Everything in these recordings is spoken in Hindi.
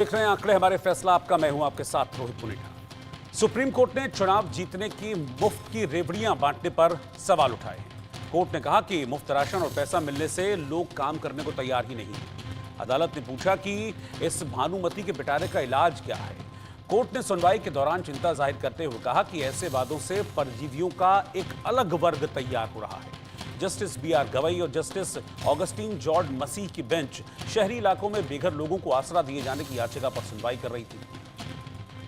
देख रहे हैं आंकड़े हमारे फैसला आपका। मैं हूं आपके साथ रोहित पुनिठा। सुप्रीम कोर्ट ने चुनाव जीतने की मुफ्त की रेवड़ियां बांटने पर सवाल उठाए हैं। कोर्ट ने कहा कि मुफ्त राशन और पैसा मिलने से लोग काम करने को तैयार ही नहीं हैं। अदालत ने पूछा कि इस भानुमति के पिटारे का इलाज क्या है। कोर्ट ने सुनवाई के दौरान चिंता जाहिर करते हुए कहा कि ऐसे वादों से परजीवियों का एक अलग वर्ग तैयार हो रहा है। Justice B R. गवई और जस्टिस ऑगस्टीन जॉर्ज मसीह की बेंच शहरी इलाकों में बेघर लोगों को आसरा दिए जाने की याचिका पर सुनवाई कर रही थी।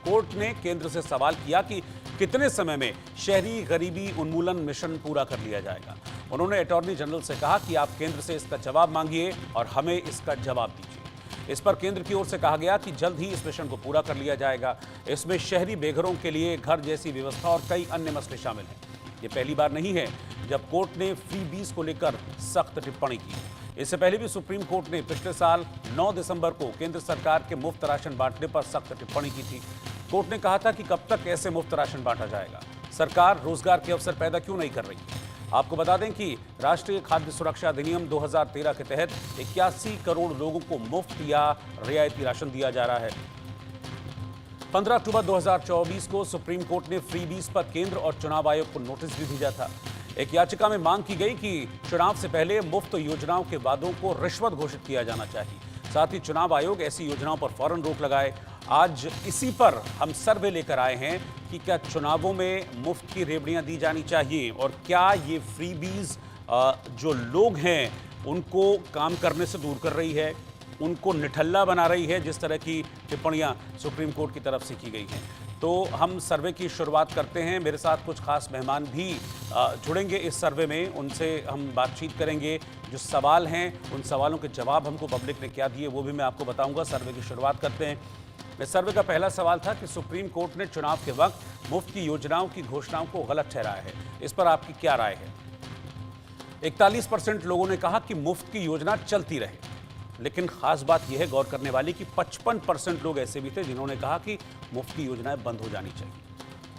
कोर्ट ने केंद्र से सवाल किया कि कितने समय में शहरी गरीबी उन्मूलन मिशन पूरा कर लिया जाएगा। उन्होंने अटॉर्नी जनरल से कहा कि आप केंद्र से इसका जवाब मांगिए और हमें इसका जवाब दीजिए। इस पर केंद्र की ओर से कहा गया कि जल्द ही इस मिशन को पूरा कर लिया जाएगा। इसमें शहरी बेघरों के लिए घर जैसी व्यवस्था और कई अन्य मसले शामिल हैं। ये पहली बार नहीं है जब कोर्ट ने फ्रीबीज को लेकर सख्त टिप्पणी की। इससे पहले भी सुप्रीम कोर्ट ने पिछले साल 9 दिसंबर को केंद्र सरकार के मुफ्त राशन बांटने पर सख्त टिप्पणी की थी। कोर्ट ने कहा था कि कब तक ऐसे मुफ्त राशन बांटा जाएगा, सरकार रोजगार के अवसर पैदा क्यों नहीं कर रही। आपको बता दें कि राष्ट्रीय खाद्य सुरक्षा अधिनियम 2013 के तहत 81 करोड़ लोगों को मुफ्त या रियायती राशन दिया जा रहा है। 15 अक्टूबर 2024 को सुप्रीम कोर्ट ने फ्रीबीज पर केंद्र और चुनाव आयोग को नोटिस भी भेजा था। एक याचिका में मांग की गई कि चुनाव से पहले मुफ्त योजनाओं के वादों को रिश्वत घोषित किया जाना चाहिए। साथ ही चुनाव आयोग ऐसी योजनाओं पर फौरन रोक लगाए। आज इसी पर हम सर्वे लेकर आए हैं कि क्या चुनावों में मुफ्त की रेवड़ियां दी जानी चाहिए और क्या ये फ्रीबीज जो लोग हैं उनको काम करने से दूर कर रही है, उनको निठल्ला बना रही है, जिस तरह की टिप्पणियां सुप्रीम कोर्ट की तरफ से की गई हैं। तो हम सर्वे की शुरुआत करते हैं। मेरे साथ कुछ खास मेहमान भी जुड़ेंगे इस सर्वे में, उनसे हम बातचीत करेंगे। जो सवाल हैं उन सवालों के जवाब हमको पब्लिक ने क्या दिए वो भी मैं आपको बताऊंगा। सर्वे की शुरुआत करते हैं। इस सर्वे का पहला सवाल था कि सुप्रीम कोर्ट ने चुनाव के वक्त मुफ्त की योजनाओं की घोषणाओं को गलत ठहराया है। इस पर आपकी क्या राय है? 41% लोगों ने कहा कि मुफ्त की योजना चलती रहे, लेकिन खास बात यह है गौर करने वाली कि 55% लोग ऐसे भी थे जिन्होंने कहा कि मुफ्त की योजनाएं बंद हो जानी चाहिए,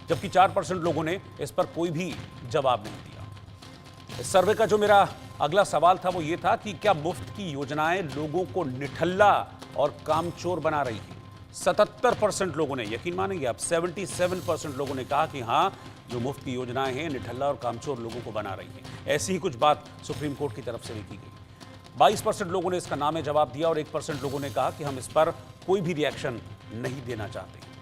जबकि 4% लोगों ने इस पर कोई भी जवाब नहीं दिया। इस सर्वे का जो मेरा अगला सवाल था वो ये था कि क्या मुफ्त की योजनाएं लोगों को निठल्ला और कामचोर बना रही है। 77% लोगों ने, यकीन मानेंगे आप, 77% लोगों ने कहा कि हाँ, जो मुफ्त की योजनाएं हैं निठल्ला और कामचोर लोगों को बना रही हैं। ऐसी ही कुछ बात सुप्रीम कोर्ट की तरफ से भी की गई। 22% लोगों ने इसका नामे जवाब दिया और 1% लोगों ने कहा कि हम इस पर कोई भी रिएक्शन नहीं देना चाहते।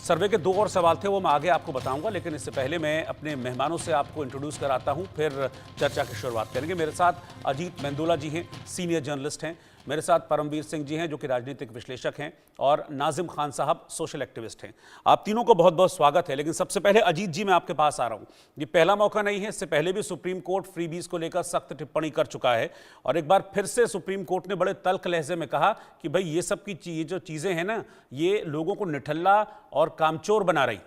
सर्वे के 2 और सवाल थे, वो मैं आगे आपको बताऊंगा, लेकिन इससे पहले मैं अपने मेहमानों से आपको इंट्रोड्यूस कराता हूं, फिर चर्चा की शुरुआत करेंगे। मेरे साथ अजीत मेंदोला जी हैं, सीनियर जर्नलिस्ट हैं। मेरे साथ परमवीर सिंह जी हैं जो कि राजनीतिक विश्लेषक हैं, और नाजिम खान साहब सोशल एक्टिविस्ट हैं। आप तीनों को बहुत बहुत स्वागत है। लेकिन सबसे पहले अजीत जी, मैं आपके पास आ रहा हूं। ये पहला मौका नहीं है, इससे पहले भी सुप्रीम कोर्ट फ्रीबीज को लेकर सख्त टिप्पणी कर चुका है, और एक बार फिर से सुप्रीम कोर्ट ने बड़े तल्ख लहजे में कहा कि भाई ये सब की जो चीजें हैं ना, ये लोगों को निठल्ला और कामचोर बना रही।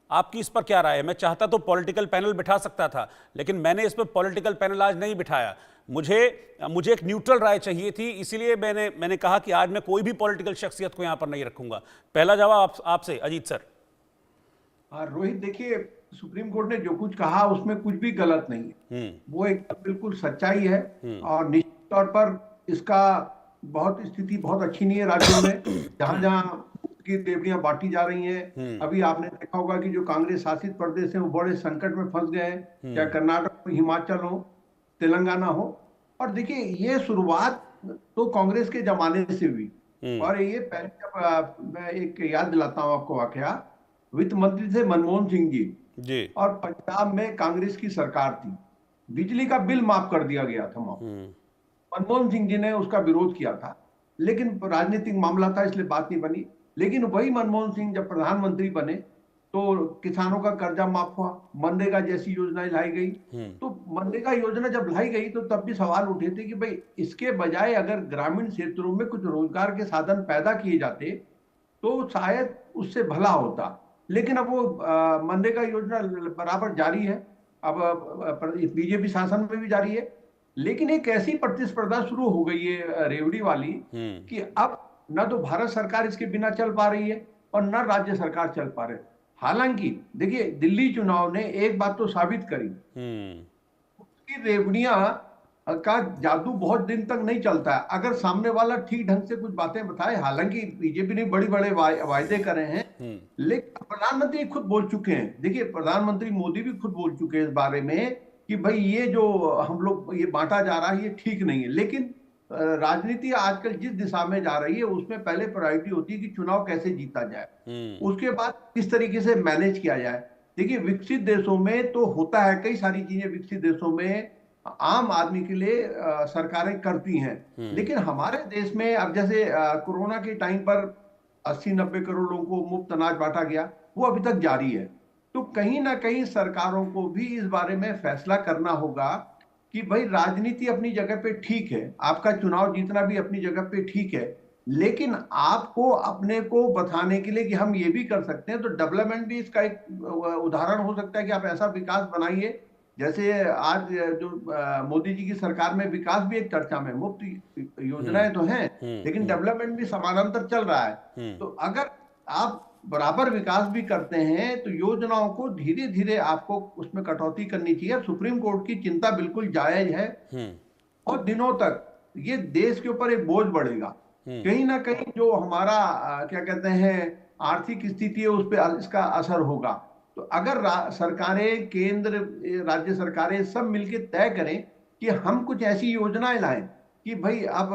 आपकी इस पर क्या राय है? मैं चाहता तो पॉलिटिकल पैनल बिठा सकता था, लेकिन मैंने इस पर पॉलिटिकल पैनल आज नहीं बिठाया। मुझे एक न्यूट्रल राय चाहिए थी, इसीलिए मैंने कहा कि आज मैं कोई भी पॉलिटिकल शख्सियत को यहां पर नहीं रखूंगा। पहला जवाब आपसे अजीत सर। रोहित, देखिए, सुप्रीम कोर्ट ने जो कुछ कहा उसमें कुछ भी गलत नहीं है। वो एक बिल्कुल सच्चाई है, और निश्चित तौर पर इसका स्थिति बहुत अच्छी नहीं है राज्यों में जहां जहां की रेवड़ियां बांटी जा रही हैं। अभी आपने देखा होगा कि जो कांग्रेस शासित प्रदेश हैं वो बड़े संकट में फंस गए हैं, चाहे कर्नाटक हो, हिमाचल हो, तेलंगाना हो। और देखिए, ये शुरुआत तो कांग्रेस के जमाने से हुई। और ये पहले जब मैं एक याद दिलाता हूं आपको वाकया, वित्त मंत्री थे मनमोहन सिंह जी, और पंजाब में कांग्रेस की सरकार थी। बिजली का बिल माफ कर दिया गया था। मनमोहन सिंह जी ने उसका विरोध किया था, लेकिन राजनीतिक मामला था इसलिए बात नहीं बनी। लेकिन वही मनमोहन सिंह जब प्रधानमंत्री बने तो किसानों का कर्जा माफ हुआ, मनरेगा जैसी योजनाएं लाई गई। तो मनरेगा योजना जब लाई गई तो तब भी सवाल उठे थे कि भाई इसके बजाय अगर ग्रामीण क्षेत्रों में कुछ रोजगार के साधन पैदा किए जाते तो शायद उससे भला होता। लेकिन अब वो मनरेगा योजना बराबर जारी है, अब बीजेपी शासन में भी जारी है। लेकिन एक ऐसी प्रतिस्पर्धा शुरू हो गई है रेवड़ी वाली कि अब न तो भारत सरकार इसके बिना चल पा रही है और न राज्य सरकार चल पा रहे। हालांकि देखिए, दिल्ली चुनाव ने एक बात तो साबित करी, उसकी रेवड़ियां का जादू बहुत दिन तक नहीं चलता है। अगर सामने वाला ठीक ढंग से कुछ बातें बताए, हालांकि बीजेपी ने बड़ी बड़े वायदे करे हैं, लेकिन प्रधानमंत्री खुद बोल चुके हैं। देखिए, प्रधानमंत्री मोदी भी खुद बोल चुके हैं इस बारे में कि भाई ये जो हम लोग ये बांटा जा रहा है ये ठीक नहीं है। लेकिन राजनीति आजकल जिस दिशा में जा रही है उसमें पहले प्रायोरिटी होती है कि चुनाव कैसे जीता जाए, उसके बाद किस तरीके से मैनेज किया जाए। देखिए, विकसित देशों में तो होता है, कई सारी चीजें विकसित देशों में आम आदमी के लिए सरकारें करती हैं। लेकिन हमारे देश में अब जैसे कोरोना के टाइम पर 80-90 करोड़ लोगों को मुफ्त अनाज बांटा गया, वो अभी तक जारी है। तो कहीं ना कहीं सरकारों को भी इस बारे में फैसला करना होगा कि भाई राजनीति अपनी जगह पे ठीक है, आपका चुनाव जीतना भी अपनी जगह पे ठीक है, लेकिन आपको अपने को बताने के लिए कि हम ये भी कर सकते हैं, तो डेवलपमेंट भी इसका एक उदाहरण हो सकता है कि आप ऐसा विकास बनाइए। जैसे आज जो मोदी जी की सरकार में विकास भी एक चर्चा में, मुफ्त योजनाएं तो हैं लेकिन डेवलपमेंट भी समानांतर चल रहा है। तो अगर आप बराबर विकास भी करते हैं तो योजनाओं को धीरे धीरे आपको उसमें कटौती करनी चाहिए। सुप्रीम कोर्ट की चिंता बिल्कुल जायज है, और दिनों तक ये देश के ऊपर एक बोझ बढ़ेगा। कहीं ना कहीं जो हमारा क्या कहते हैं आर्थिक स्थिति है उस पर इसका असर होगा। तो अगर सरकारें, केंद्र, राज्य सरकारें सब मिलकर तय करें कि हम कुछ ऐसी योजनाएं लाएं कि भाई अब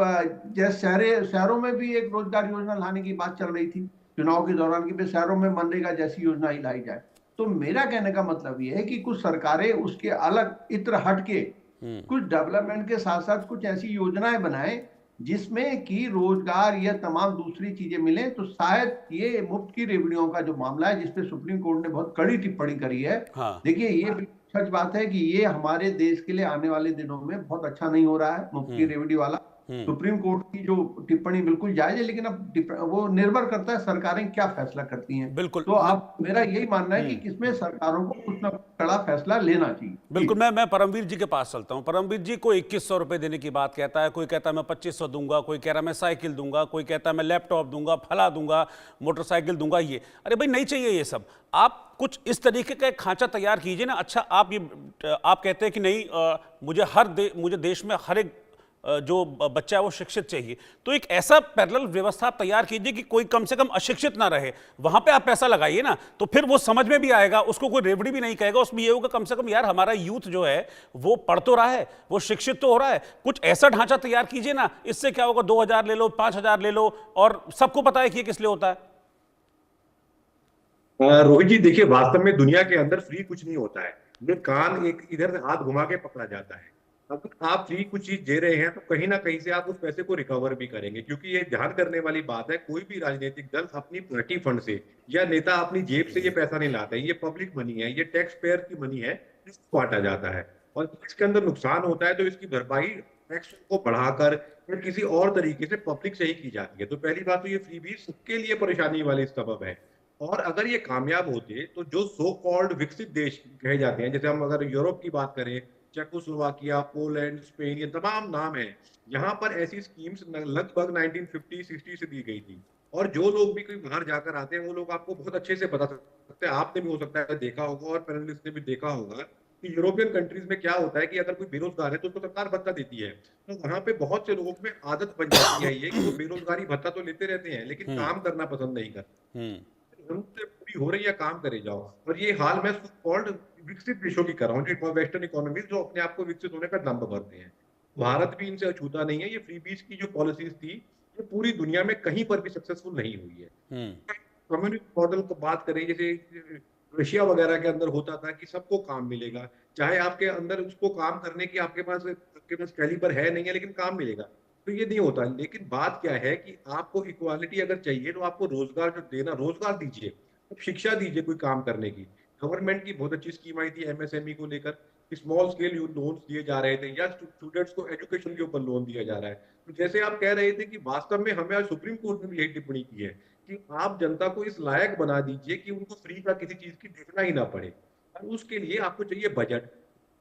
जैसे शहरों में भी एक रोजगार योजना लाने की बात चल रही थी चुनाव के दौरान कि भाई शहरों में मनरेगा जैसी योजना ही लाई जाए। तो मेरा कहने का मतलब ये है कि कुछ सरकारें उसके अलग इत्र हट के कुछ डेवलपमेंट के साथ साथ कुछ ऐसी योजनाएं बनाएं जिसमें कि रोजगार या तमाम दूसरी चीजें मिले। तो शायद ये मुफ्त की रेवड़ियों का जो मामला है जिसपे सुप्रीम कोर्ट ने बहुत कड़ी टिप्पणी करी है, हाँ। देखिए ये सच बात है कि ये हमारे देश के लिए आने वाले दिनों में बहुत अच्छा नहीं हो रहा है मुफ्त की रेवड़ी वाला। सुप्रीम कोर्ट की जो टिप्पणी बिल्कुल जायज है, लेकिन अब वो निर्भर करता है सरकारें क्या फैसला करती हैं। बिल्कुल। तो अब मेरा यही मानना है कि इसमें सरकारों को कुछ ना कुछ कड़ा फैसला लेना चाहिए। बिल्कुल, मैं परमवीर जी के पास चलता हूं। परमवीर जी, कोई 2100 रुपए देने की बात कहता है, कोई कहता है मैं 2500 दूंगा, कोई कह रहा है मैं साइकिल दूंगा, कोई कहता है मैं लैपटॉप दूंगा, फला दूंगा, मोटरसाइकिल दूंगा। ये अरे भाई नहीं चाहिए ये सब। आप कुछ इस तरीके का एक खांचा तैयार कीजिए ना। अच्छा, आप कहते हैं कि नहीं, मुझे देश में हर एक जो बच्चा है वो शिक्षित चाहिए, तो एक ऐसा पैरेलल व्यवस्था आप तैयार कीजिए कि कोई कम से कम अशिक्षित ना रहे। वहां पे आप पैसा लगाइए ना, तो फिर वो समझ में भी आएगा, उसको कोई रेवड़ी भी नहीं कहेगा। उसमें ये होगा कम से कम यार हमारा यूथ जो है वो पढ़ तो रहा है, वो शिक्षित तो हो रहा है। कुछ ऐसा ढांचा तैयार कीजिए ना, इससे क्या होगा, 2000 ले लो, 5000 ले लो, और सबको पता है कि ये किस लिए होता है। रोहित जी, देखिए, वास्तव में दुनिया के अंदर फ्री कुछ नहीं होता है। ये कान एक इधर से हाथ घुमा के पकड़ा जाता है। अगर आप फ्री कुछ चीज दे रहे हैं तो कहीं ना कहीं से आप उस पैसे को रिकवर भी करेंगे, क्योंकि ये ध्यान करने वाली बात है, कोई भी राजनीतिक दल अपनी पार्टी फंड से या नेता अपनी जेब से ये पैसा नहीं लाता है। ये पब्लिक मनी है, ये टैक्स पेयर की मनी है, इसको बांटा जाता है। और इसके अंदर नुकसान होता है तो इसकी भरपाई टैक्स को बढ़ाकर या किसी और तरीके से पब्लिक से ही की जाती है। तो पहली बात तो ये फ्री भी सबके लिए परेशानी वाली सबब है। और अगर ये कामयाब होते तो जो सो कॉल्ड विकसित देश कहे जाते हैं, जैसे हम अगर यूरोप की बात करें, चेकोस्लोवाकिया, पोलैंड, स्पेन, ये तमाम नाम है, यहाँ पर ऐसी स्कीम्स लगभग 1950-60 से दी गई थी। और जो लोग भी कोई बाहर जाकर आते हैं वो लोग आपको बहुत अच्छे से बता सकते हैं, आपने भी हो सकता है देखा होगा और पैनलिस्ट ने भी देखा होगा कि यूरोपियन कंट्रीज में क्या होता है कि अगर कोई बेरोजगार है तो उसको सरकार भत्ता देती है। तो वहां पे बहुत से लोगों में आदत बन जाती है ये कि वो बेरोजगारी भत्ता तो लेते रहते हैं लेकिन काम करना पसंद नहीं करते। जरूरत पूरी हो रही है, काम करे जाओ। और ये हाल मैं कॉल्ड विकसित देशों की कर रहा हूँ, जो वेस्टर्न इकोनॉमीज जो अपने आप को विकसित होने का दम भरते हैं। भारत भी इनसे अछूता नहीं है। ये फ्री बीज की जो पॉलिसीज थी ये पूरी दुनिया में कहीं पर भी सक्सेसफुल नहीं हुई है। कम्युनिस्ट मॉडल को बात करें, जैसे रशिया वगैरह के अंदर होता था कि सबको काम मिलेगा, चाहे आपके अंदर उसको काम करने की आपके पास कैलिबर है नहीं है, लेकिन काम मिलेगा। तो ये नहीं होता। लेकिन बात क्या है कि आपको इक्वालिटी अगर चाहिए तो आपको रोजगार जो देना, रोजगार दीजिए, शिक्षा दीजिए कोई काम करने की। गवर्नमेंट की बहुत अच्छी स्कीम आई थी एमएसएमई को लेकर, स्मॉल स्केल लोन्स दिए जा रहे थे या स्टूडेंट्स को एजुकेशन के ऊपर लोन दिया जा रहा है। तो जैसे आप कह रहे थे कि वास्तव में हमें आज सुप्रीम कोर्ट ने भी यही टिप्पणी की है कि आप जनता को इस लायक बना दीजिए कि उनको फ्री का किसी चीज की देखना ही ना पड़े। और उसके लिए आपको चाहिए बजट।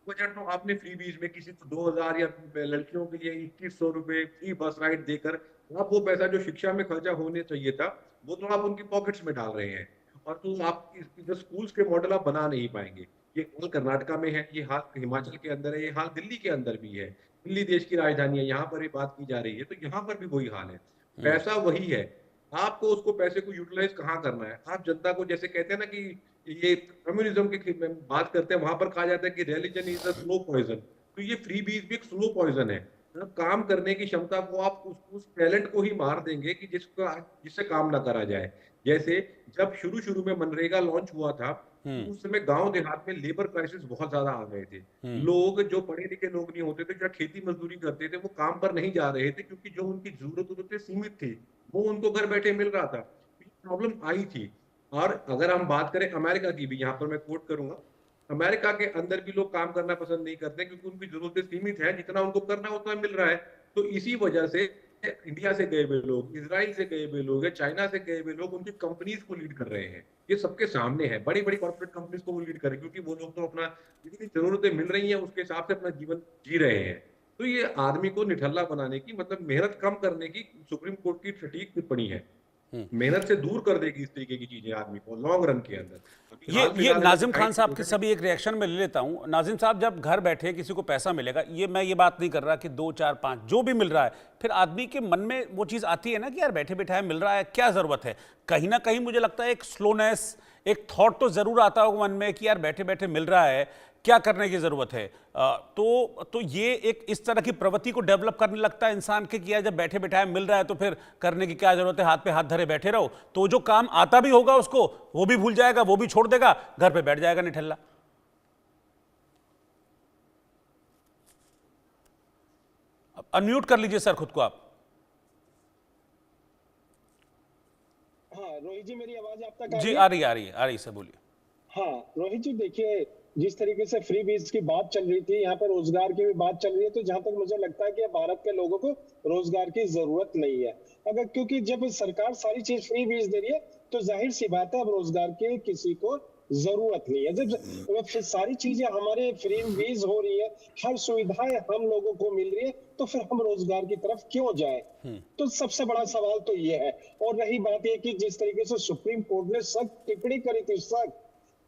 बजट तो आपने फ्री बीज में किसी को 2000 या लड़कियों के लिए 2100 रुपए फ्री बस राइड देकर आप वो पैसा जो शिक्षा में खर्चा होने चाहिए था वो तो आप उनकी पॉकेट्स में डाल रहे हैं। और तो आप इधर स्कूल्स के मॉडल आप बना नहीं पाएंगे। ये हाल कर्नाटका में है, ये हाल हिमाचल के अंदर है, ये हाल दिल्ली के अंदर भी है। दिल्ली देश की राजधानी है, यहाँ पर भी बात की जा रही है, तो यहाँ पर भी वही हाल है। पैसा वही है, आपको उसको पैसे को यूटिलाइज कहाँ करना है। आप जनता को, जैसे कहते हैं ना कि ये कम्युनिज्म की बात करते हैं, वहां पर कहा जाता है कि religion is a slow poison, तो ये फ्री बीज भी एक स्लो पॉइजन है। मतलब काम करने की क्षमता को आप उस टैलेंट को ही मार देंगे कि जिससे काम ना करा जाए। जैसे जब शुरू शुरू में मनरेगा लॉन्च हुआ था, तो उस समय गांव देहात में लेबर क्राइसिस बहुत ज्यादा आ गए थे। लोग जो पढ़े लिखे लोग नहीं होते थे, जो खेती मजदूरी करते थे, वो काम पर नहीं जा रहे थे, क्योंकि जो उनकी जरूरतें सीमित थी वो उनको घर बैठे मिल रहा था। प्रॉब्लम आई थी। और अगर हम बात करें अमेरिका की भी, यहाँ पर मैं कोट करूंगा, अमेरिका के अंदर भी लोग काम करना पसंद नहीं करते, क्योंकि उनकी जरूरतें सीमित है, जितना उनको करना उतना मिल रहा है। तो इसी वजह से इंडिया से गए हुए लोग, इजराइल से गए हुए लोग, चाइना से गए हुए लोग उनकी कंपनीज को लीड कर रहे हैं। ये सबके सामने है, बड़ी बड़ी कॉर्पोरेट कंपनीज को वो लीड कर रहे हैं, क्योंकि वो लोग तो अपना जितनी जरूरतें मिल रही हैं उसके हिसाब से अपना जीवन जी रहे हैं। तो ये आदमी को निठल्ला बनाने की, मतलब मेहनत कम करने की सुप्रीम कोर्ट की सटीक टिप्पणी है। मेहनत से दूर कर देगी इस तरीके की चीजें आदमी को लॉन्ग रन के अंदर। ये नाजिम खान साहब के सभी एक रिएक्शन में ले लेता हूं। नाजिम साहब, जब घर बैठे किसी को पैसा मिलेगा, मैं ये बात नहीं कर रहा कि 2 4 5 जो भी मिल रहा है, फिर आदमी के मन में वो चीज आती है ना कि यार बैठे बैठाए मिल रहा है, क्या जरूरत है। कहीं ना कहीं मुझे लगता है एक स्लोनेस, एक थॉट तो जरूर आता होगा मन में कि यार बैठे बैठे मिल रहा है, क्या करने की जरूरत है। तो ये एक इस तरह की प्रवृत्ति को डेवलप करने लगता है इंसान के कि यार जब बैठे बैठाए मिल रहा है तो फिर करने की क्या जरूरत है, हाथ पे हाथ धरे बैठे रहो। तो जो काम आता भी होगा उसको वो भी भूल जाएगा, वो भी छोड़ देगा, घर पे बैठ जाएगा निठल्ला। अनम्यूट कर लीजिए सर खुद को आप। हाँ रोहित जी, मेरी आवाज आप तक जी आ रही है सर, बोलिए। हाँ रोहित जी, देखिए जिस तरीके से फ्री बीज की बात चल रही थी, यहाँ पर रोजगार की भी बात चल रही है, तो जहां तक मुझे लगता है कि भारत के लोगों को रोजगार की जरूरत नहीं है। अगर क्योंकि जब सरकार सारी चीज फ्री बीज दे रही है तो जाहिर सी बात है अब रोजगार की किसी को जरूरत नहीं है। जब सारी चीजें हमारे फ्री बीज हो रही है, हर सुविधाएं हम लोगों को मिल रही है, तो फिर हम रोजगार की तरफ क्यों जाए। तो सबसे बड़ा सवाल तो ये है। और रही बात ये कि जिस तरीके से सुप्रीम कोर्ट ने सख्त टिप्पणी करी थी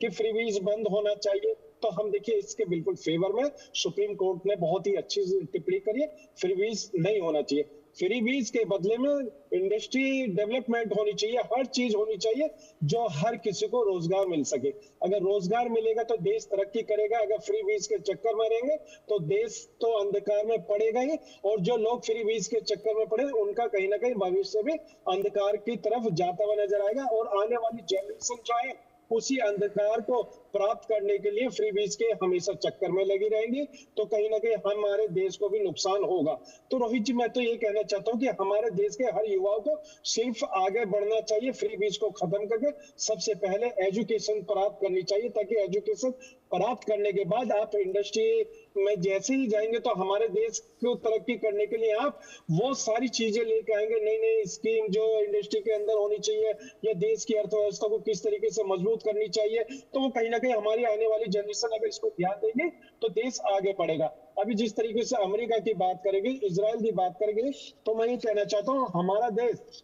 कि फ्रीबीज बंद होना चाहिए, तो हम देखिए इसके बिल्कुल फेवर में सुप्रीम कोर्ट ने बहुत ही अच्छी टिप्पणी करी है। फ्रीबीज नहीं होना चाहिए। फ्रीबीज के बदले में इंडस्ट्री डेवलपमेंट होनी चाहिए, हर चीज होनी चाहिए जो हर किसी को रोजगार मिल सके। अगर रोजगार मिलेगा तो देश तरक्की करेगा। अगर फ्री बीज के चक्कर में रहेंगे तो देश तो अंधकार में पड़ेगा ही, और जो लोग फ्री बीज के चक्कर में पड़े उनका कहीं ना कहीं भविष्य भी अंधकार की तरफ जाता हुआ नजर आएगा, और आने वाली जनरेशन जो है उसी अंधकार को प्राप्त करने के लिए फ्री बीज के हमेशा चक्कर में लगी रहेंगी, तो कहीं ना कहीं हमारे देश को भी नुकसान होगा। तो रोहित जी, मैं तो ये कहना चाहता हूँ कि हमारे देश के हर युवाओं को सिर्फ आगे बढ़ना चाहिए, फ्री बीज को खत्म करके सबसे पहले एजुकेशन प्राप्त करनी चाहिए, ताकि एजुकेशन प्राप्त करने के बाद आप इंडस्ट्री में जैसे ही जाएंगे तो हमारे देश को तरक्की करने के लिए आप वो सारी चीजें लेके आएंगे, नई नई स्कीम जो इंडस्ट्री के अंदर होनी चाहिए, या देश की अर्थव्यवस्था को किस तरीके से मजबूत करनी चाहिए, तो वो कहीं ना कहीं हमारी आने वाली जनरेशन अगर इसको ध्यान देंगे तो देश आगे बढ़ेगा। अभी जिस तरीके से अमेरिका की बात करेंगे, इजराइल की बात करेंगे, तो मैं ये कहना चाहता हूँ हमारा देश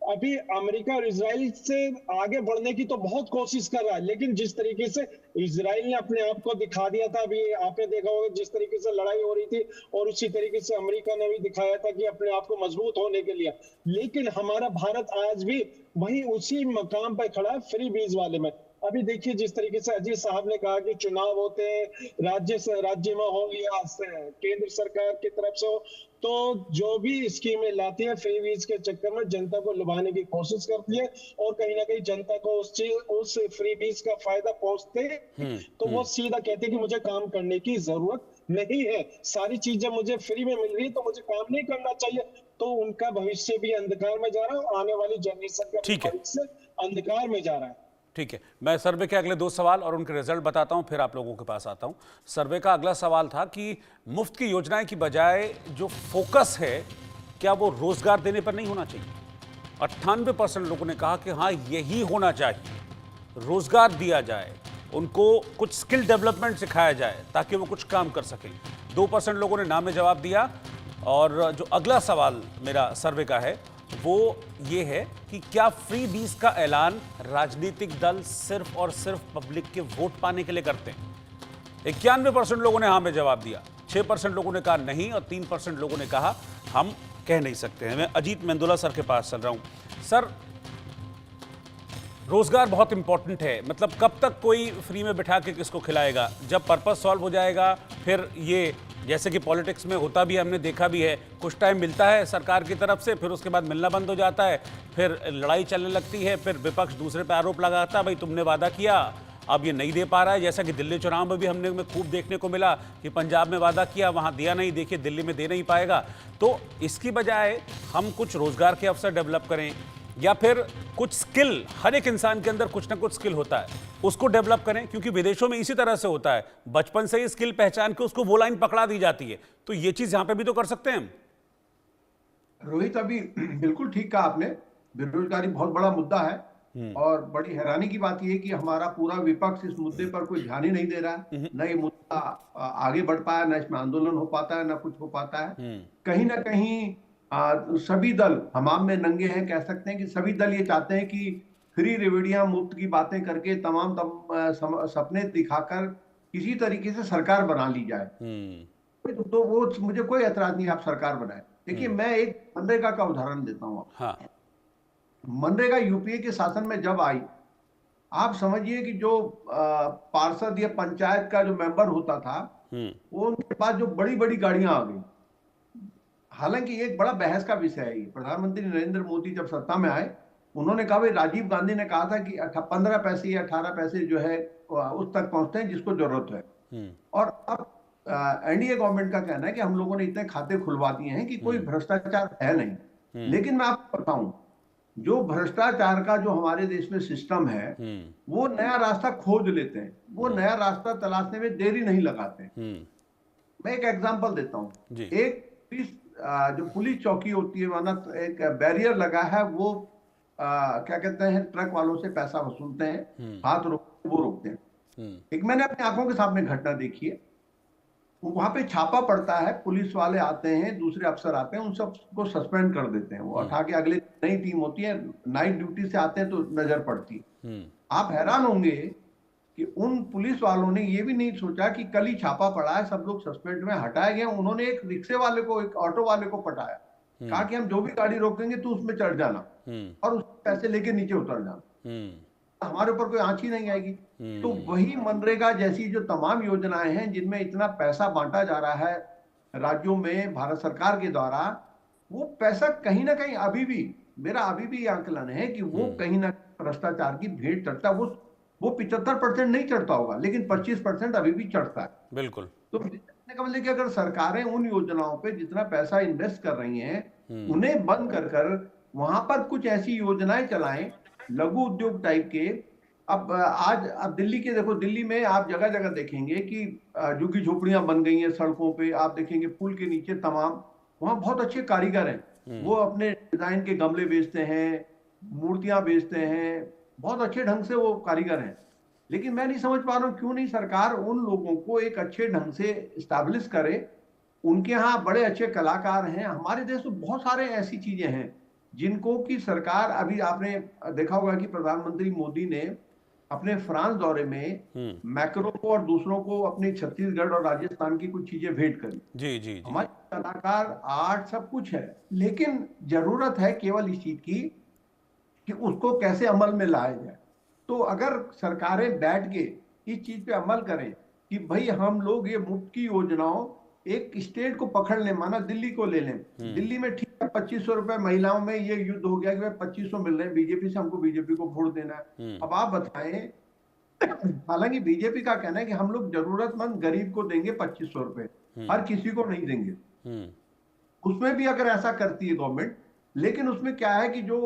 अभी अमेरिका और इजराइल से आगे बढ़ने की तो बहुत कोशिश कर रहा है, लेकिन जिस तरीके से इजराइल ने अपने आप को दिखा दिया था, अभी आपने देखा होगा जिस तरीके से लड़ाई हो रही थी, और उसी तरीके से अमेरिका ने भी दिखाया था कि अपने आप को मजबूत होने के लिए। लेकिन हमारा भारत आज भी वही उसी मकाम पर खड़ा है फ्री बीज वाले में। अभी देखिए जिस तरीके से अजीत साहब ने कहा कि चुनाव होते हैं राज्य में हो या केंद्र सरकार की तरफ से हो, तो जो भी स्कीमें लाती है फ्री बीज के चक्कर में जनता को लुभाने की कोशिश करती है, और कहीं ना कहीं जनता को उस फ्री बीज का फायदा पहुंचते तो वो सीधा कहते हैं कि मुझे काम करने की जरूरत नहीं है, सारी चीजें मुझे फ्री में मिल रही है तो मुझे काम नहीं करना चाहिए। तो उनका भविष्य भी अंधकार में जा रहा है, आने वाली जनरेशन का भविष्य अंधकार में जा रहा है। ठीक है, मैं सर्वे के अगले 2 सवाल और उनके रिजल्ट बताता हूं, फिर आप लोगों के पास आता हूं। सर्वे का अगला सवाल था कि मुफ्त की योजनाएं की बजाय जो फोकस है क्या वो रोजगार देने पर नहीं होना चाहिए। 98% लोगों ने कहा कि हाँ यही होना चाहिए, रोजगार दिया जाए, उनको कुछ स्किल डेवलपमेंट सिखाया जाए ताकि वो कुछ काम कर सकें। 2% लोगों ने ना में जवाब दिया। और जो अगला सवाल मेरा सर्वे का है वो ये है कि क्या फ्री बीज का ऐलान राजनीतिक दल सिर्फ और सिर्फ पब्लिक के वोट पाने के लिए करते हैं। 91% लोगों ने हाँ में जवाब दिया, 6% लोगों ने कहा नहीं और 3% लोगों ने कहा हम कह नहीं सकते हैं। मैं अजीत मेंदुला सर के पास चल रहा हूं। सर, रोजगार बहुत इंपॉर्टेंट है, मतलब कब तक कोई फ्री में बिठा के किसको खिलाएगा? जब पर्पस सॉल्व हो जाएगा फिर ये, जैसे कि पॉलिटिक्स में होता भी है, हमने देखा भी है, कुछ टाइम मिलता है सरकार की तरफ से, फिर उसके बाद मिलना बंद हो जाता है, फिर लड़ाई चलने लगती है, फिर विपक्ष दूसरे पे आरोप लगाता है भाई तुमने वादा किया अब ये नहीं दे पा रहा है। जैसा कि दिल्ली चुनाव में भी हमने खूब देखने को मिला कि पंजाब में वादा किया वहां दिया नहीं, देखिए दिल्ली में दे नहीं पाएगा। तो इसकी बजाय हम कुछ रोजगार के अवसर डेवलप करें या फिर कुछ स्किल, हर एक इंसान के अंदर कुछ ना कुछ स्किल होता है, उसको डेवलप करें, क्योंकि विदेशों में इसी तरह से होता है, बचपन से ही स्किल पहचान के उसको वो लाइन पकड़ा दी जाती है। तो ये चीज यहां पे भी तो कर सकते हैं हम। रोहित, अभी बिल्कुल ठीक कहा आपने, बेरोजगारी बहुत बड़ा मुद्दा है और बड़ी हैरानी की बात यह है कि हमारा पूरा विपक्ष इस मुद्दे पर कोई ध्यान ही नहीं दे रहा है। न ये मुद्दा आगे बढ़ पाया, न इसमें आंदोलन हो पाता है, न कुछ हो पाता है। कहीं ना कहीं सभी दल हमाम में नंगे हैं, कह सकते हैं कि सभी दल ये चाहते हैं कि फ्री रेवड़ियां मुफ्त की बातें करके तमाम सपने दिखाकर किसी तरीके से सरकार बना ली जाए। तो वो मुझे कोई ऐतराज नहीं, आप सरकार बनाए। देखिए, मैं एक मनरेगा का उदाहरण देता हूँ। हाँ। मनरेगा यूपीए के शासन में जब आई, आप समझिए कि जो पार्षद या पंचायत का जो मेंबर होता था, वो उनके पास जो बड़ी बड़ी गाड़ियां आ गई। हालांकि एक बड़ा बहस का विषय है ये। प्रधानमंत्री नरेंद्र मोदी जब सत्ता में आए, उन्होंने कहा, भाई राजीव गांधी ने कहा था कि 15 पैसे या 18 पैसे जो है उस तक पहुंचते हैं जिसको जरूरत है। और अब एनडीए गवर्नमेंट का कहना है कि हम लोगों ने इतने खाते खुलवा दिए हैं कि कोई भ्रष्टाचार है नहीं। लेकिन मैं आपको बताऊं, जो भ्रष्टाचार का जो हमारे देश में सिस्टम है, वो नया रास्ता खोज लेते हैं, वो नया रास्ता तलाशने में देरी नहीं लगाते। मैं एक एग्जांपल देता हूं। एक जो पुलिस चौकी होती है, माना एक बैरियर लगा है, वो क्या कहते हैं, ट्रक वालों से पैसा वसूलते हैं, हाथ रोकते, वो रोकते हैं। एक मैंने अपनी आंखों के सामने घटना देखी है। वहां पे छापा पड़ता है, पुलिस वाले आते हैं, दूसरे अफसर आते हैं, उन सबको सस्पेंड कर देते हैं। वो उठा के अगले नई टीम होती है, नाइट ड्यूटी से आते हैं तो नजर पड़ती है। आप हैरान होंगे कि उन पुलिस वालों ने ये भी नहीं सोचा कि कल ही छापा पड़ा है, सब लोग सस्पेंड में हटाए गए। उन्होंने एक रिक्शे वाले को, एक ऑटो वाले को पटाया, कहा कि हम जो भी गाड़ी रोकेंगे तो उसमें चढ़ जाना और उस पैसे लेके नीचे उतर जाना, हमारे ऊपर कोई आंच ही नहीं आएगी। तो वही मनरेगा जैसी जो तमाम योजनाएं हैं जिनमें इतना पैसा बांटा जा रहा है राज्यों में भारत सरकार के द्वारा, वो पैसा कहीं ना कहीं अभी भी, मेरा अभी भी आंकलन है कि वो कहीं ना भ्रष्टाचार की भेंट चढ़ता है। वो 75% नहीं चढ़ता होगा, लेकिन 25% अभी भी चढ़ता है। बिल्कुल। तो कहने का मतलब कि अगर सरकारें उन योजनाओं पे जितना पैसा इन्वेस्ट कर रही हैं, उन्हें बंद कर वहां पर कुछ ऐसी योजनाएं चलाएं, लघु उद्योग टाइप के। अब दिल्ली के देखो, दिल्ली में आप जगह जगह देखेंगे कि झुग्गी झोपड़ियां बन गई हैं सड़कों पे, आप देखेंगे पुल के नीचे तमाम, वहां बहुत अच्छे कारीगर हैं, वो अपने डिजाइन के गमले बेचते हैं, मूर्तियां बेचते हैं, बहुत अच्छे ढंग से वो कारीगर हैं। लेकिन मैं नहीं समझ पा रहा हूँ क्यों नहीं सरकार उन लोगों को एक अच्छे ढंग से स्टैब्लिश करे। उनके यहाँ बड़े अच्छे कलाकार हैं। हमारे देश में बहुत सारे ऐसी चीजें हैं जिनको की सरकार, अभी आपने देखा होगा कि प्रधानमंत्री मोदी ने अपने फ्रांस दौरे में मैक्रो को और दूसरों को अपने छत्तीसगढ़ और राजस्थान की कुछ चीजें भेंट करी। जी। हमारे कलाकार, आर्ट, सब कुछ है, लेकिन जरूरत है केवल इस चीज की कि उसको कैसे अमल में लाया जाए। तो अगर सरकारें बैठ के इस चीज पे अमल करें कि भाई हम लोग ये मुफ्त की योजनाओं, एक स्टेट को पकड़ लें, माना दिल्ली को ले लें, दिल्ली में ठीक है 2500 रुपए महिलाओं में ये युद्ध हो गया कि भाई 2500 मिल रहे हैं बीजेपी से, हमको बीजेपी को वोट देना है। अब आप बताएं, हालांकि बीजेपी का कहना है कि हम लोग जरूरतमंद गरीब को देंगे 2500 रुपए, हर किसी को नहीं देंगे। उसमें भी अगर ऐसा करती है गवर्नमेंट, लेकिन उसमें क्या है कि जो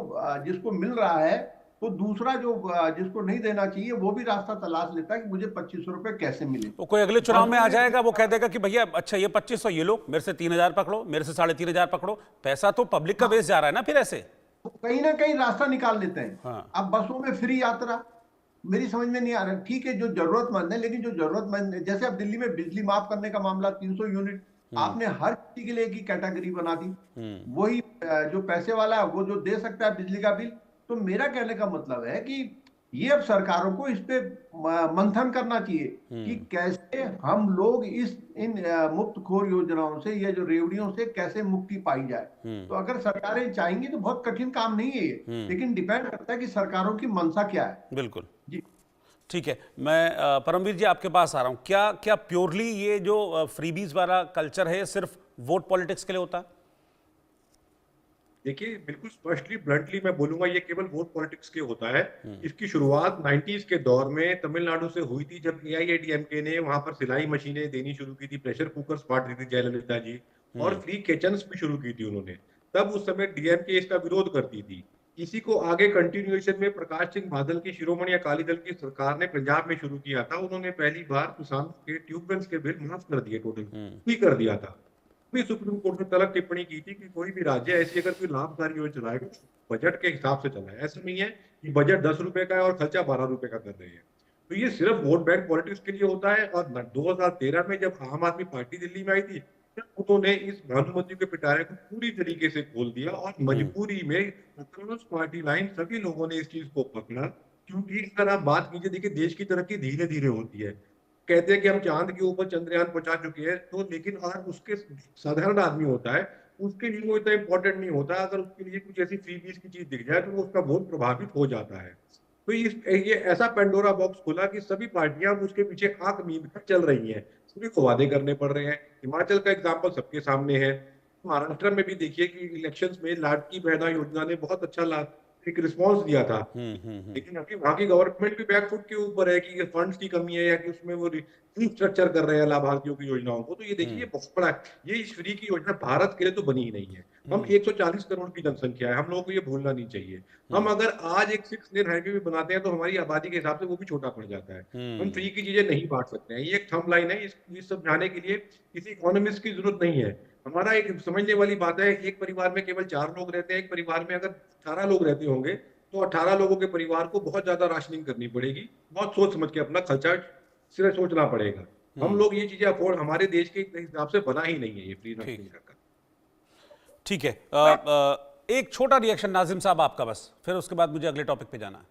जिसको मिल रहा है वो दूसरा जो जिसको नहीं देना चाहिए वो भी रास्ता तलाश लेता है कि मुझे 2500 रुपए कैसे मिले। वो कोई अगले चुनाव में आ जाएगा, वो कह देगा कि भैया अच्छा ये 2500 ये लो, मेरे से 3000 पकड़ो, मेरे से 3500 पकड़ो। पैसा तो पब्लिक का वेस्ट जा रहा है ना फिर ऐसे। तो कहीं ना कहीं रास्ता निकाल लेते हैं। हाँ। अब बसों में फ्री यात्रा मेरी समझ में नहीं आ रहा। ठीक है, जो जरूरतमंद है, लेकिन जो जरूरतमंद है, जैसे अब दिल्ली में बिजली माफ करने का मामला 300 यूनिट, आपने हर किसी के लिए एक ही कैटेगरी बना दी। वही जो पैसे वाला है वो जो दे सकता है बिजली का बिल। तो मेरा कहने का मतलब है कि ये अब सरकारों को इस पे मंथन करना चाहिए कि कैसे हम लोग इन मुफ्तखोर योजनाओं से, ये जो रेवड़ियों से कैसे मुक्ति पाई जाए। तो अगर सरकारें चाहेंगी तो बहुत कठिन काम नहीं है ये, लेकिन डिपेंड करता है कि सरकारों की मंशा क्या है। बिल्कुल जी ठीक है। मैं परमवीर जी आपके पास आ रहा हूं। क्या प्योरली ये जो फ्रीबीज वाला कल्चर है सिर्फ वोट पॉलिटिक्स के लिए होता है? देखिए, बिल्कुल स्पष्टली ब्लंटली मैं बोलूंगा, ये केवल वोट पॉलिटिक्स के होता है। इसकी शुरुआत 90s के दौर में तमिलनाडु से हुई थी, जब एआईएडीएमके ने वहां पर सिलाई मशीनें देनी शुरू की थी, प्रेशर कुकर्स बांट दी थी जयललिता जी, और फ्री किचन्स भी शुरू की थी उन्होंने। तब उस समय डीएमके इसका विरोध करती थी। इसी को आगे कंटिन्यूएशन में प्रकाश सिंह बादल की शिरोमणि अकाली दल की सरकार ने पंजाब में शुरू किया था। उन्होंने पहली बार किसान के ट्यूबवेल्स के बिल माफ कर दिए, टोटल फ्री कर दिया था। भी सुप्रीम कोर्ट ने तलब टिप्पणी की थी कि कोई भी राज्य ऐसी अगर कोई लाभकारी योजना चलाएगा बजट के हिसाब से चलाए। ऐसा नहीं है कि बजट 10 रुपए का है और खर्चा 12 रुपए का कर रहे हैं। तो ये सिर्फ वोट बैंक पॉलिटिक्स के लिए होता है। और 2013 में जब आम आदमी पार्टी दिल्ली में आई थी, तब उन्होंने इस भानुमति के पिटारे को पूरी तरीके से खोल दिया और मजबूरी में अक्रॉस पार्टी लाइन सभी लोगों ने इस चीज को पकड़ा। क्योंकि अगर आप बात कीजिए, देखिए देश की तरक्की धीरे धीरे होती है। कहते हैं कि हम चांद के ऊपर चंद्रयान पहुंचा चुके हैं, तो लेकिन अगर उसके साधारण आदमी होता है, उसके लिए वो इतना इंपॉर्टेंट नहीं होता। अगर उसके लिए कुछ ऐसी फ्रीबीज की चीज दिख जाए तो वो उसका बहुत प्रभावित हो जाता है। तो ये ऐसा पेंडोरा बॉक्स खुला कि सभी पार्टियां उसके पीछे आंख मींद कर चल रही हैं, सभी को वादे करने पड़ रहे हैं। हिमाचल का एग्जाम्पल सबके सामने है। महाराष्ट्र में भी देखिए कि इलेक्शंस में लाडकी बहना योजना ने बहुत अच्छा एक रिस्पॉन्स दिया था। लेकिन अभी वहां की गवर्नमेंट भी बैकफुट के ऊपर है कि फंड्स की कमी है या कि उसमें वो रिस्ट्रक्चर कर रहे हैं लाभार्थियों की योजनाओं को। तो ये देखिए, ये बहुत बड़ा, ये इस फ्री की योजना भारत के लिए तो बनी ही नहीं है। हम 140 करोड़ की जनसंख्या है, हम लोगों को ये भूलना नहीं चाहिए। हम अगर आज एक 6 लेन हाईवे भी बनाते हैं तो हमारी आबादी के हिसाब से वो भी छोटा पड़ जाता है। हम फ्री की चीजें नहीं बांट सकते हैं। ये एक थंब लाइन है, इस समझाने के लिए किसी इकोनॉमिस्ट की जरूरत नहीं है। हमारा एक समझने वाली बात है, एक परिवार में केवल 4 लोग रहते हैं। एक परिवार में अगर 18 लोग रहते होंगे तो 18 लोगों के परिवार को बहुत ज्यादा राशनिंग करनी पड़ेगी। बहुत सोच समझ के अपना खर्चा सिर्फ सोचना पड़ेगा। हम लोग ये चीजें अफोर्ड, हमारे देश के हिसाब से बना ही नहीं है ये फ्री राशनिंग का। ठीक है। एक छोटा रिएक्शन नाजिम साहब आपका बस, फिर उसके बाद मुझे अगले टॉपिक पे जाना है।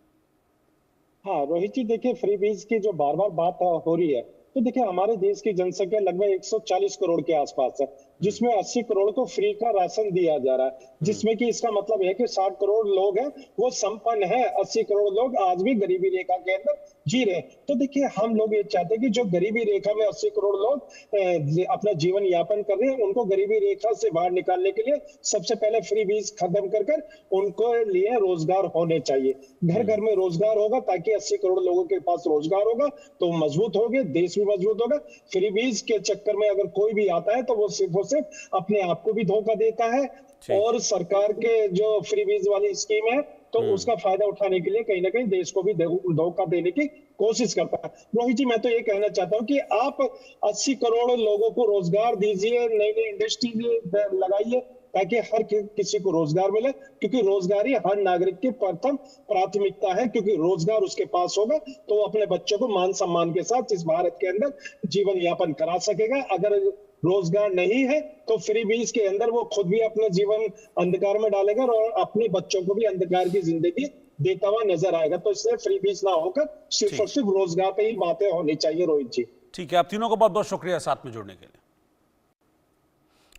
हाँ रोहित जी, देखिए फ्री बीज की जो बार बार बात हो रही है, तो देखिए हमारे देश की जनसंख्या लगभग 140 करोड़ के आसपास है, जिसमें 80 करोड़ को फ्री का राशन दिया जा रहा है। जिसमें कि इसका मतलब है कि 60 करोड़ लोग हैं वो संपन्न है, 80 करोड़ लोग आज भी गरीबी रेखा के अंदर जी रहे हैं। तो देखिए हम लोग ये चाहते हैं कि जो गरीबी रेखा में 80 करोड़ लोग अपना जीवन यापन कर रहे हैं, उनको गरीबी रेखा से बाहर निकालने के लिए सबसे पहले फ्री बीज खत्म कर उनको लिए रोजगार होने चाहिए। घर घर में रोजगार होगा, ताकि 80 करोड़ लोगों के पास रोजगार होगा तो मजबूत होंगे, देश भी मजबूत होगा। फ्री बीज के चक्कर में अगर कोई भी आता है तो वो सिर्फ और सिर्फ अपने आप को भी धोखा देता है, और सरकार के जो फ्री बीज वाली स्कीम है तो उसका फायदा उठाने के लिए कहीं ना कहीं देश को भी धोखा देने की कोशिश करता है। रोहित जी, मैं तो ये कहना चाहता हूँ कि आप 80 करोड़ लोगों को रोजगार दीजिए, नई नई इंडस्ट्री लगाइए, ताकि हर किसी को रोजगार मिले, क्योंकि रोजगार ही हर नागरिक की प्रथम प्राथमिकता है। क्योंकि रोजगार उसके पास होगा तो वो अपने बच्चों को मान सम्मान के साथ इस भारत के अंदर जीवन यापन करा सकेगा। अगर रोजगार नहीं है तो फ्री बीज के अंदर वो खुद भी अपना जीवन अंधकार में डालेगा और अपने बच्चों को भी अंधकार की जिंदगी देता हुआ नजर आएगा। तो इसलिए फ्री बीज ना होकर सिर्फ और सिर्फ रोजगार पे ही बातें होनी चाहिए। रोहित जी ठीक है, आप तीनों को बहुत बहुत शुक्रिया साथ में जुड़ने के लिए।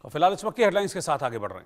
और फिलहाल इस वक्त की हेडलाइंस के साथ आगे बढ़ रहे हैं।